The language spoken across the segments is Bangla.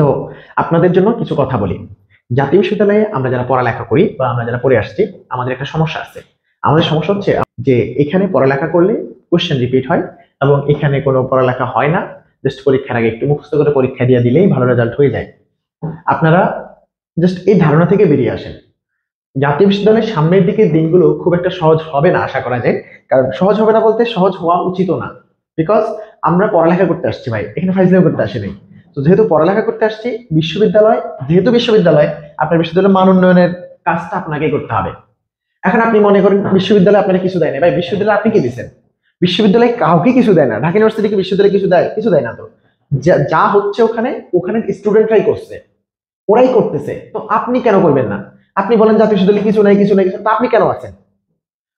তো আপনাদের জন্য কিছু কথা বলি। জাতীয় বিশ্ববিদ্যালয়ে আমরা যারা পড়ালেখা করি বা আমরা যারা পড়ে আসছি, আমাদের একটা সমস্যা আছে। আমাদের সমস্যা হচ্ছে যে এখানে পড়ালেখা করলে কোশ্চেন রিপিট হয় এবং এখানে কোনো পড়ালেখা হয় না। জাস্ট পরীক্ষার আগে একটু মুখস্থ করে পরীক্ষা দিয়ে দিলেই ভালো রেজাল্ট হয়ে যায়। আপনারা জাস্ট এই ধারণা থেকে বেরিয়ে আসেন। জাতীয় বিশ্ববিদ্যালয়ের সামনের দিকে দিনগুলো খুব একটা সহজ হবে না আশা করা যায়। কারণ সহজ হবে না বলতে সহজ হওয়া উচিত না। বিকজ আমরা পড়ালেখা করতে আসছি ভাই, এখানে ফাইজলামি করতে আসিনি। তো যেহেতু পড়ালেখা করতে আসছি, বিশ্ববিদ্যালয় যেহেতু বিশ্ববিদ্যালয়, আপনার বিশ্ববিদ্যালয়ের মান উন্নয়নের কাজটা আপনাকেই করতে হবে। এখন আপনি মনে করেন বিশ্ববিদ্যালয় আপনারা কিছু দেয় না, ভাই বিশ্ববিদ্যালয় আপনি কি দিচ্ছেন? বিশ্ববিদ্যালয় কাউকে কিছু দেয় না। ঢাকা ইউনিভার্সিটিকে বিশ্ববিদ্যালয় কিছু দেয়? কিছু দেয় না। তো যা যা হচ্ছে ওখানে ওখানে স্টুডেন্টরাই করছে, ওরাই করতেছে, তো আপনি কেন করবেন না? আপনি বলেন জাতীয় বিশ্ববিদ্যালয়ে কিছু নাই, কিছু নাই, কিছু, তো আপনি কেন আছেন?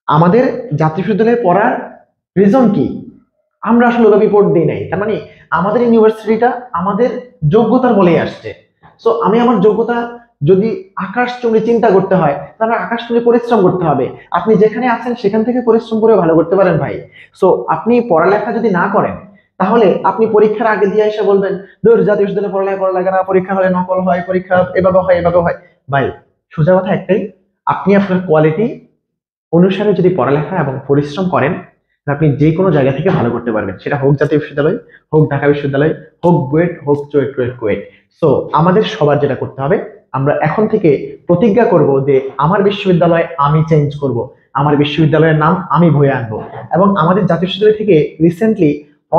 আমাদের জাতীয় বিশ্ববিদ্যালয়ে পড়ার রিজন কি? আমরা আসলে ওভাবে রিপোর্ট দিই নাই। তার মানে আমাদের ইউনিভার্সিটিটা আমাদের যোগ্যতার বলেই আসছে। সো আমি আমার যোগ্যতা যদি আকাশচুম্বী চিন্তা করতে হয়, তাহলে আকাশচুম্বী পরিশ্রম করতে হবে। আপনি যেখানে আছেন সেখান থেকে পরিশ্রম করে ভালো করতে পারেন ভাই। সো আপনি পড়ালেখা যদি না করেন, তাহলে আপনি পরীক্ষার আগে দিয়ে এসে বলবেন দূর জাতীয় বিশ্ববিদ্যালয়ে পড়ালেখা করা লাগে না, পরীক্ষা হলে নকল হয়, পরীক্ষা এভাবে হয় এভাবে হয়। ভাই সোজা কথা একটাই, আপনি আপনার কোয়ালিটি অনুসারে যদি পড়ালেখা এবং পরিশ্রম করেন, আপনি যে কোনো জায়গা থেকে ভালো করতে পারবেন। সেটা হোক জাতীয় বিশ্ববিদ্যালয়, হোক ঢাকা বিশ্ববিদ্যালয়, হোক বুয়েট, হোক চুয়েট টুয়েট কুয়েট। সো আমাদের সবার যেটা করতে হবে, আমরা এখন থেকে প্রতিজ্ঞা করব যে আমার বিশ্ববিদ্যালয় আমি চেঞ্জ করব, আমার বিশ্ববিদ্যালয়ের নাম আমি বয়ে আনবো। এবং আমাদের জাতীয় বিশ্ববিদ্যালয় থেকে রিসেন্টলি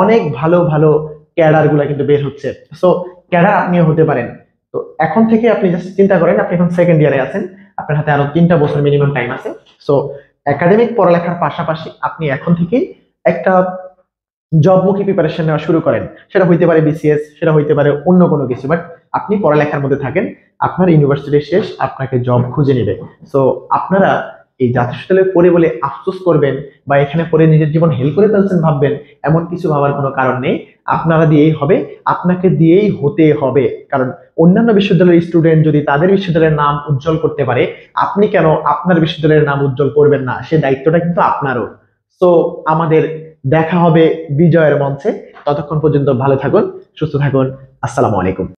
অনেক ভালো ভালো ক্যাডার গুলা কিন্তু বের হচ্ছে। সো ক্যাডার আপনিও হতে পারেন। তো এখন থেকে আপনি জাস্ট চিন্তা করেন, আপনি এখন সেকেন্ড ইয়ারে আছেন, আপনার হাতে আরো 3টা বছর মিনিমাম টাইম আছে। সো একাডেমিক পড়ালেখার পাশাপাশি আপনি এখন থেকে একটা জবমুখী প্রিপারেশন নেওয়া শুরু করেন। সেটা হইতে পারে বিসিএস, সেটা হইতে পারে অন্য কোনো কিছু, বাট আপনি পড়ালেখার মধ্যে থাকেন। আপনার ইউনিভার্সিটি শেষ, আপনাকে জব খুঁজে নেবে। সো আপনারা এই জাতীয় বিশ্ববিদ্যালয়ে পড়ে বলে আফসোস করবেন বা এখানে পড়ে নিজের জীবন হেল করে ফেলছেন ভাববেন, এমন কিছু ভাবার কোনো কারণ নেই। আপনারা দিয়েই হবে, আপনাকে দিয়েই হতে হবে। কারণ অন্যান্য বিশ্ববিদ্যালয়ের স্টুডেন্ট যদি তাদের বিশ্ববিদ্যালয়ের নাম উজ্জ্বল করতে পারে, আপনি কেন আপনার বিশ্ববিদ্যালয়ের নাম উজ্জ্বল করবেন না? সে দায়িত্বটা কিন্তু আপনারও। সো আমাদের দেখা হবে বিজয়ের মঞ্চে। ততক্ষণ পর্যন্ত ভালো থাকুন, সুস্থ থাকুন। আসসালামু আলাইকুম।